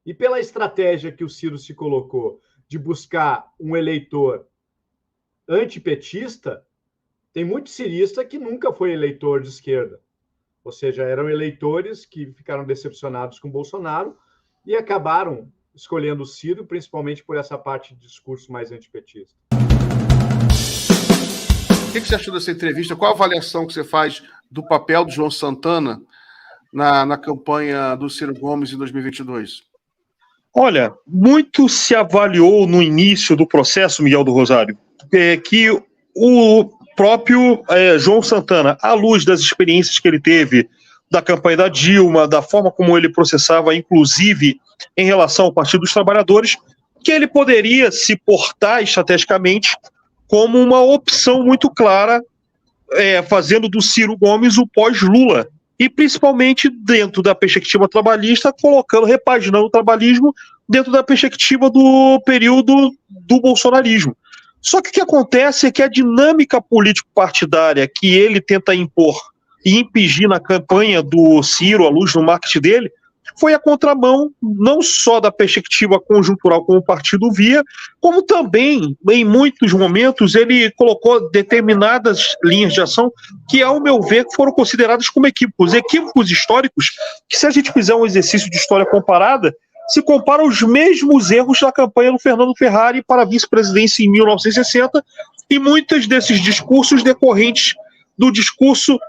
e pela estratégia que o Ciro se colocou de buscar um eleitor antipetista, tem muito cirista que nunca foi eleitor de esquerda. Ou seja, eram eleitores que ficaram decepcionados com Bolsonaro e acabaram escolhendo o Ciro, principalmente por essa parte de discurso mais antipetista. O que você achou dessa entrevista? Qual a avaliação que você faz do papel do João Santana na campanha do Ciro Gomes em 2022? Olha, muito se avaliou no início do processo, Miguel do Rosário, que o próprio João Santana, à luz das experiências que ele teve da campanha da Dilma, da forma como ele processava, inclusive em relação ao Partido dos Trabalhadores, que ele poderia se portar estrategicamente como uma opção muito clara, fazendo do Ciro Gomes o pós-Lula, e principalmente dentro da perspectiva trabalhista, repaginando o trabalhismo dentro da perspectiva do período do bolsonarismo. Só que o que acontece é que a dinâmica político-partidária que ele tenta impor e impingir na campanha do Ciro, à luz do marketing dele, foi a contramão não só da perspectiva conjuntural como o partido via, como também, em muitos momentos, ele colocou determinadas linhas de ação que, ao meu ver, foram consideradas como equívocos históricos, que se a gente fizer um exercício de história comparada, se compara aos mesmos erros da campanha do Fernando Ferrari para a vice-presidência em 1960, e muitos desses discursos decorrentes do discurso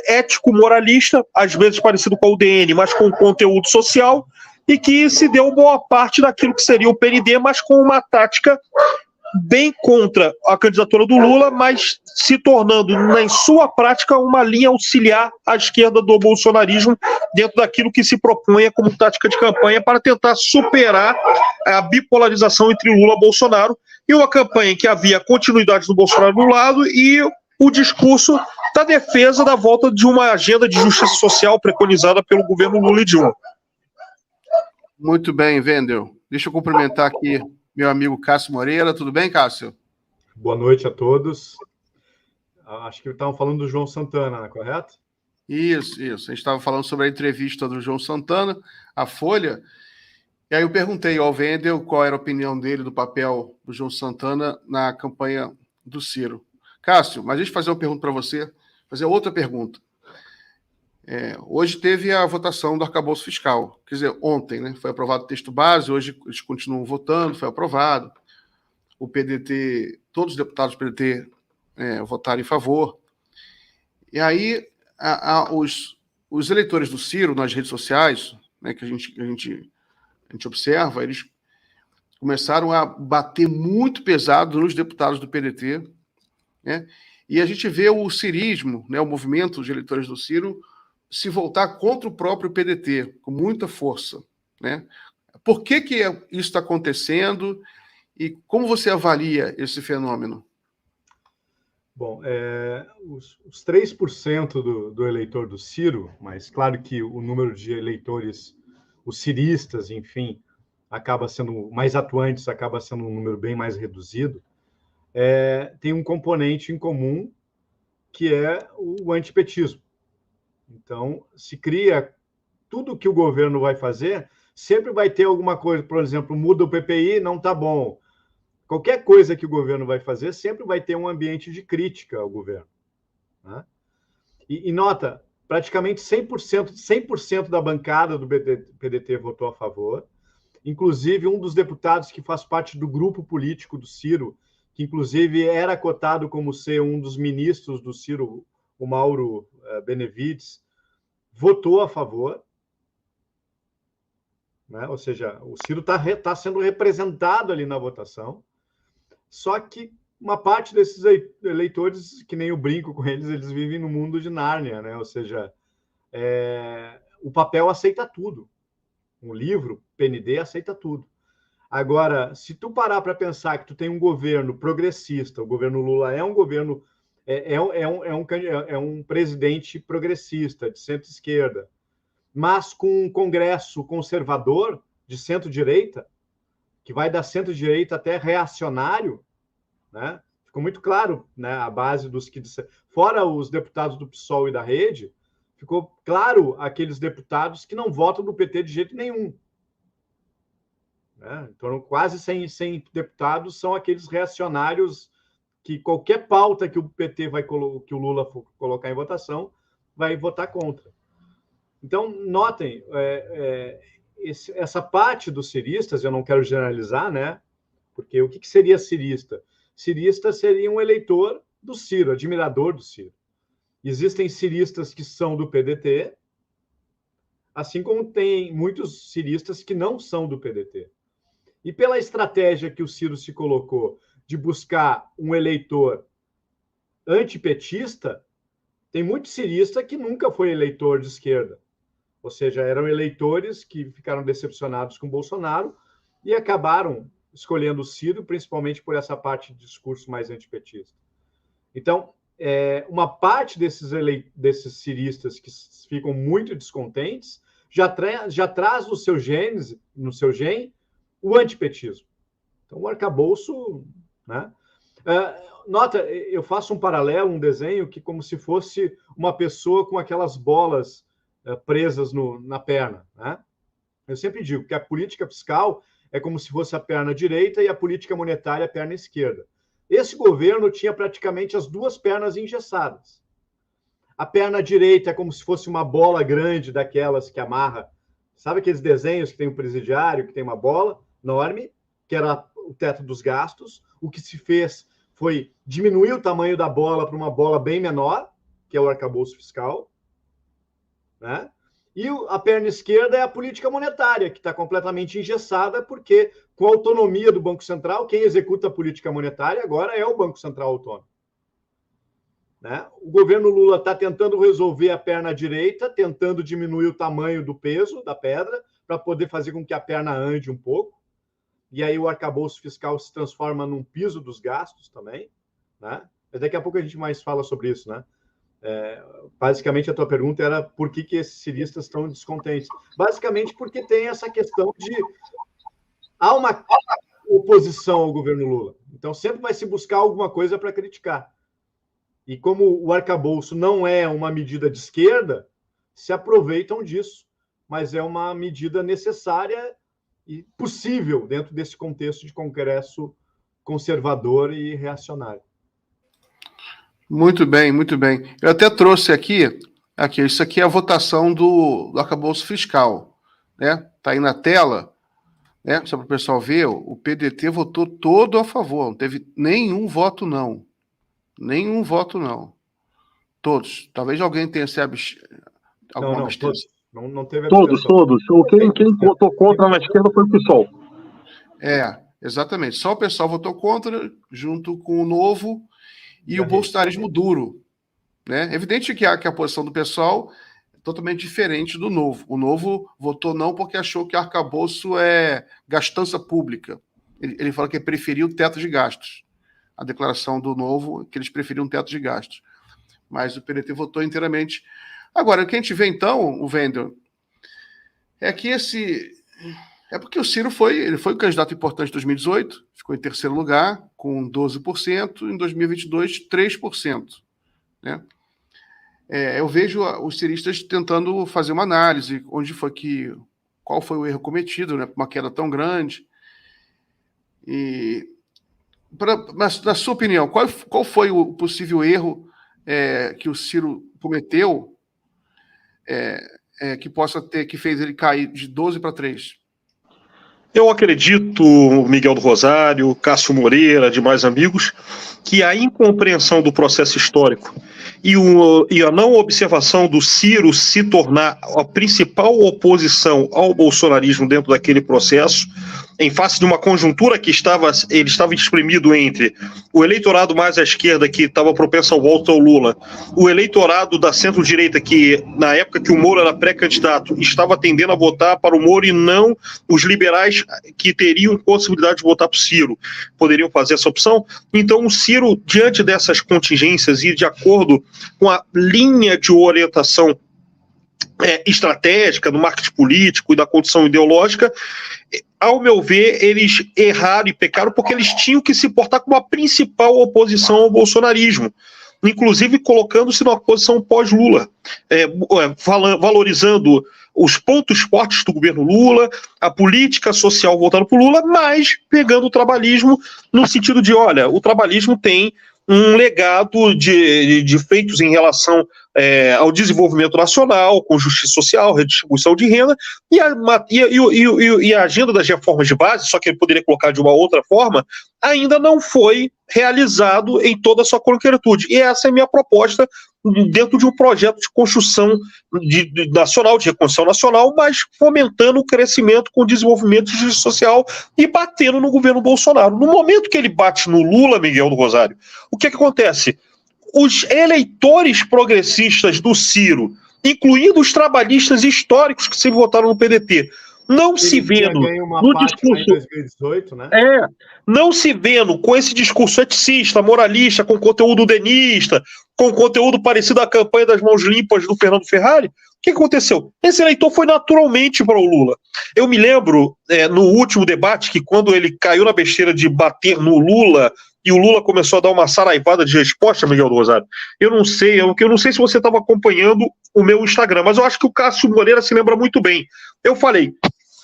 ético-moralista, às vezes parecido com a UDN, mas com conteúdo social, e que se deu boa parte daquilo que seria o PND, mas com uma tática bem contra a candidatura do Lula, mas se tornando, em sua prática, uma linha auxiliar à esquerda do bolsonarismo, dentro daquilo que se propunha como tática de campanha para tentar superar a bipolarização entre Lula e Bolsonaro, e uma campanha em que havia continuidade do Bolsonaro do lado e o discurso da defesa da volta de uma agenda de justiça social preconizada pelo governo Lula e Dilma. Muito bem, Wendel. Deixa eu cumprimentar aqui meu amigo Cássio Moreira. Tudo bem, Cássio? Boa noite a todos. Acho que estavam falando do João Santana, né, correto? Isso. A gente estava falando sobre a entrevista do João Santana, a Folha, e aí eu perguntei ao Wendel qual era a opinião dele do papel do João Santana na campanha do Ciro. Cássio, mas deixa eu fazer uma pergunta para você, fazer outra pergunta. Hoje teve a votação do arcabouço fiscal, quer dizer, ontem, né, foi aprovado o texto base, hoje eles continuam votando, foi aprovado. O PDT, todos os deputados do PDT votaram em favor. E aí, os eleitores do Ciro nas redes sociais, né, que a gente observa, eles começaram a bater muito pesado nos deputados do PDT, né? E a gente vê o cirismo, né, o movimento de eleitores do Ciro, se voltar contra o próprio PDT, com muita força, né? Por que isso está acontecendo e como você avalia esse fenômeno? Bom, os 3% do eleitor do Ciro, mas claro que o número de eleitores, os ciristas, enfim, acaba sendo mais atuantes, acaba sendo um número bem mais reduzido, tem um componente em comum, que é o antipetismo. Então, se cria tudo que o governo vai fazer, sempre vai ter alguma coisa, por exemplo, muda o PPI, não está bom. Qualquer coisa que o governo vai fazer, sempre vai ter um ambiente de crítica ao governo, né? E nota, praticamente 100% da bancada do PDT votou a favor, inclusive um dos deputados que faz parte do grupo político do Ciro, que inclusive era cotado como ser um dos ministros do Ciro, o Mauro Benevides, votou a favor, né? Ou seja, o Ciro está sendo representado ali na votação, só que uma parte desses eleitores, que nem eu brinco com eles vivem no mundo de Nárnia, né? Ou seja, o papel aceita tudo, um livro, PND, aceita tudo. Agora, se tu parar para pensar que tu tem um governo progressista, o governo Lula é um governo, é um presidente progressista, de centro-esquerda, mas com um Congresso conservador, de centro-direita, que vai da centro-direita até reacionário, né? Ficou muito claro, né, a base dos que... Fora os deputados do PSOL e da Rede, ficou claro aqueles deputados que não votam no PT de jeito nenhum. né? Então, quase 100 deputados são aqueles reacionários que qualquer pauta que o PT que o Lula for colocar em votação, vai votar contra. Então, notem, essa parte dos ciristas, eu não quero generalizar, né? Porque o que seria cirista? Cirista seria um eleitor do Ciro, admirador do Ciro. Existem ciristas que são do PDT, assim como tem muitos ciristas que não são do PDT. E pela estratégia que o Ciro se colocou de buscar um eleitor antipetista, tem muito cirista que nunca foi eleitor de esquerda. Ou seja, eram eleitores que ficaram decepcionados com Bolsonaro e acabaram escolhendo o Ciro, principalmente por essa parte de discurso mais antipetista. Então, uma parte desses ciristas que ficam muito descontentes já traz no seu gene o antipetismo. Então, o arcabouço, né? Nota, eu faço um paralelo, um desenho que como se fosse uma pessoa com aquelas bolas presas na perna, né? Eu sempre digo que a política fiscal é como se fosse a perna direita e a política monetária a perna esquerda. Esse governo tinha praticamente as duas pernas engessadas. A perna direita é como se fosse uma bola grande daquelas que amarra. Sabe aqueles desenhos que tem um presidiário, que tem uma bola enorme, que era o teto dos gastos? O que se fez foi diminuir o tamanho da bola para uma bola bem menor, que é o arcabouço fiscal, né? E a perna esquerda é a política monetária, que está completamente engessada, porque com a autonomia do Banco Central, quem executa a política monetária agora é o Banco Central Autônomo, né? O governo Lula está tentando resolver a perna direita, tentando diminuir o tamanho do peso da pedra, para poder fazer com que a perna ande um pouco. E aí o arcabouço fiscal se transforma num piso dos gastos também, né? Mas daqui a pouco a gente mais fala sobre isso, né? Basicamente, a tua pergunta era por que esses ciristas estão descontentes. Basicamente porque tem essa questão de... Há uma oposição ao governo Lula. Então, sempre vai se buscar alguma coisa para criticar. E como o arcabouço não é uma medida de esquerda, se aproveitam disso. Mas é uma medida necessária e possível dentro desse contexto de Congresso conservador e reacionário. Muito bem, muito bem. Eu até trouxe aqui, isso aqui é a votação do arcabouço fiscal, né? Está aí na tela, né? Só para o pessoal ver, o PDT votou todo a favor, não teve nenhum voto não. Nenhum voto não. Todos. Talvez alguém tenha se alguma abstenção. Não teve todos. Quem votou contra na esquerda foi o PSOL. Exatamente. Só o pessoal votou contra, junto com o Novo e o bolsonarismo duro, né? Evidente que a posição do pessoal é totalmente diferente do Novo. O Novo votou não porque achou que arcabouço é gastança pública. Ele falou que preferiu o teto de gastos. A declaração do Novo que eles preferiam um teto de gastos. Mas o PDT votou inteiramente. Agora, o que a gente vê, então, o Wendel, é que é porque o Ciro foi um candidato importante em 2018, ficou em terceiro lugar, com 12%, em 2022, 3%. Né? Eu vejo os ciristas tentando fazer uma análise, qual foi o erro cometido, né, uma queda tão grande. Mas, na sua opinião, qual foi o possível erro que o Ciro cometeu que fez ele cair de 12 para 3? Eu acredito, Miguel do Rosário, Cássio Moreira, demais amigos, que a incompreensão do processo histórico e a não observação do Ciro se tornar a principal oposição ao bolsonarismo dentro daquele processo, em face de uma conjuntura que ele estava exprimido entre o eleitorado mais à esquerda, que estava propenso ao voto ao Lula, o eleitorado da centro-direita, que na época que o Moro era pré-candidato, estava tendendo a votar para o Moro e não os liberais que teriam possibilidade de votar para o Ciro, poderiam fazer essa opção. Então o Ciro, diante dessas contingências e de acordo com a linha de orientação estratégica do marketing político e da condição ideológica, ao meu ver, eles erraram e pecaram porque eles tinham que se portar como a principal oposição ao bolsonarismo, inclusive colocando-se numa posição pós-Lula, valorizando os pontos fortes do governo Lula, a política social voltada para o Lula, mas pegando o trabalhismo no sentido de, olha, o trabalhismo tem um legado de feitos em relação ao desenvolvimento nacional, com justiça social, redistribuição de renda, e a agenda das reformas de base, só que ele poderia colocar de uma outra forma, ainda não foi realizado em toda a sua concretude. E essa é a minha proposta dentro de um projeto de construção nacional, de reconstrução nacional, mas fomentando o crescimento com o desenvolvimento de justiça social e batendo no governo Bolsonaro. No momento que ele bate no Lula, Miguel do Rosário, o que acontece? Os eleitores progressistas do Ciro, incluindo os trabalhistas históricos que se votaram no PDT, não se vendo no discurso, 2018, né? Não se vendo com esse discurso eticista, moralista, com conteúdo denista, com conteúdo parecido à campanha das mãos limpas do Fernando Ferrari, o que aconteceu? Esse eleitor foi naturalmente para o Lula. Eu me lembro, no último debate, que quando ele caiu na besteira de bater no Lula, e o Lula começou a dar uma saraivada de resposta, Miguel do Rosário, eu não sei se você estava acompanhando o meu Instagram, mas eu acho que o Cássio Moreira se lembra muito bem. Eu falei,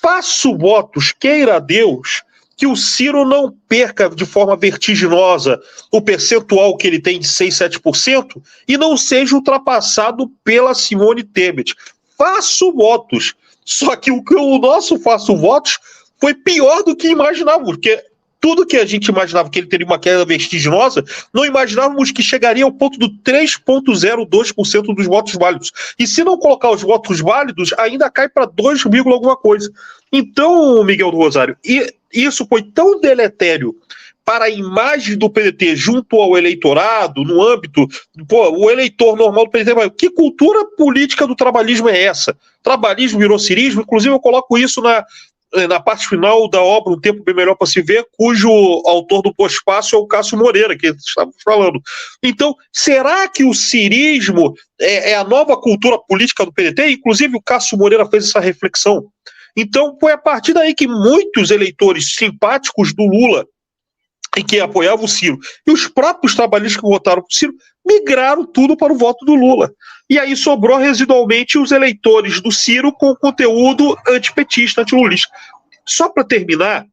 faço votos, queira Deus, que o Ciro não perca de forma vertiginosa o percentual que ele tem de 6, 7% e não seja ultrapassado pela Simone Tebet. Faço votos. Só que o nosso faço votos foi pior do que imaginávamos, porque tudo que a gente imaginava que ele teria uma queda vertiginosa, não imaginávamos que chegaria ao ponto do 3,02% dos votos válidos. E se não colocar os votos válidos, ainda cai para 2, alguma coisa. Então, Miguel do Rosário, isso foi tão deletério para a imagem do PDT junto ao eleitorado, no âmbito, o eleitor normal do PDT, mas que cultura política do trabalhismo é essa? Trabalhismo virou cirismo, inclusive eu coloco isso na parte final da obra Um Tempo Bem Melhor para Se Ver, cujo autor do pós-fácil é o Cássio Moreira, que estávamos falando. Então, será que o cirismo é a nova cultura política do PDT? Inclusive, o Cássio Moreira fez essa reflexão. Então, foi a partir daí que muitos eleitores simpáticos do Lula e que apoiavam o Ciro, e os próprios trabalhistas que votaram para o Ciro, migraram tudo para o voto do Lula. E aí sobrou residualmente os eleitores do Ciro com conteúdo antipetista, antilulista. Só para terminar,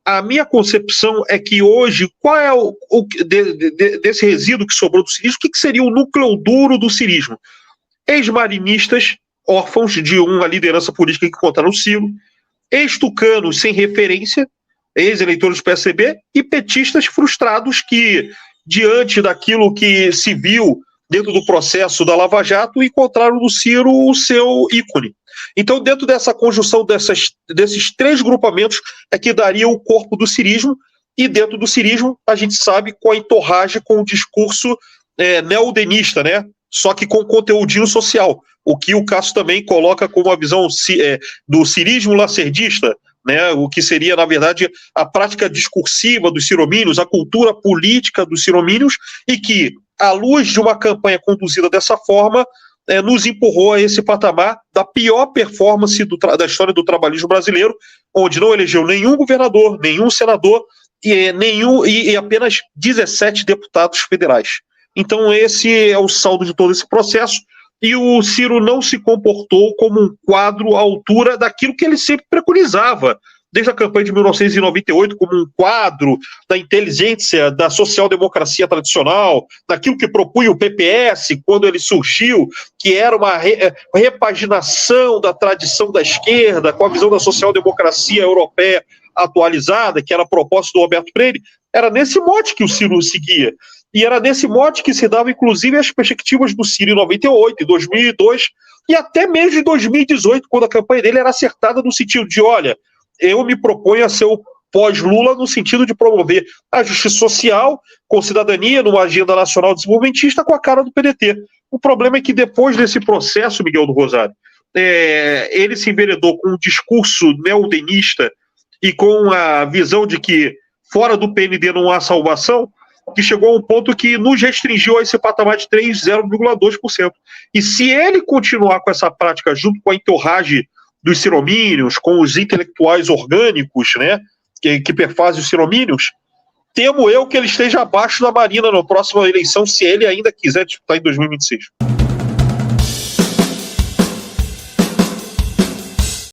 a minha concepção é que hoje, qual é desse resíduo que sobrou do cirismo, o que seria o núcleo duro do cirismo? Ex-marinistas, órfãos de uma liderança política que encontraram o Ciro, ex-tucanos sem referência, ex-eleitores do PSDB, e petistas frustrados que, diante daquilo que se viu dentro do processo da Lava Jato, encontraram no Ciro o seu ícone. Então, dentro dessa conjunção desses três grupamentos é que daria o corpo do cirismo, e dentro do cirismo a gente sabe com a entorragem, com o discurso neodenista, né? Só que com conteúdinho social, o que o Cássio também coloca como a visão do cirismo lacerdista, né, o que seria, na verdade, a prática discursiva dos ciromínios, a cultura política dos ciromínios, e que, à luz de uma campanha conduzida dessa forma, nos empurrou a esse patamar da pior performance da história do trabalhismo brasileiro, onde não elegeu nenhum governador, nenhum senador e apenas 17 deputados federais. Então esse é o saldo de todo esse processo, e o Ciro não se comportou como um quadro à altura daquilo que ele sempre preconizava, desde a campanha de 1998, como um quadro da inteligência da social-democracia tradicional, daquilo que propunha o PPS quando ele surgiu, que era uma repaginação da tradição da esquerda, com a visão da social-democracia europeia atualizada, que era a proposta do Roberto Freire. Era nesse mote que o Ciro seguia. E era nesse mote que se dava, inclusive, as perspectivas do Ciro em 98, em 2002, e até mesmo em 2018, quando a campanha dele era acertada no sentido de, olha, eu me proponho a ser o pós-Lula no sentido de promover a justiça social com cidadania numa agenda nacional desenvolvimentista com a cara do PDT. O problema é que depois desse processo, Miguel do Rosário, ele se enveredou com um discurso neodenista e com a visão de que fora do PND não há salvação, que chegou a um ponto que nos restringiu a esse patamar de 0,2%. E se ele continuar com essa prática junto com a entorragem dos ciromínios, com os intelectuais orgânicos, né, que perfazem os ciromínios, temo eu que ele esteja abaixo da Marina na próxima eleição, se ele ainda quiser disputar em 2026.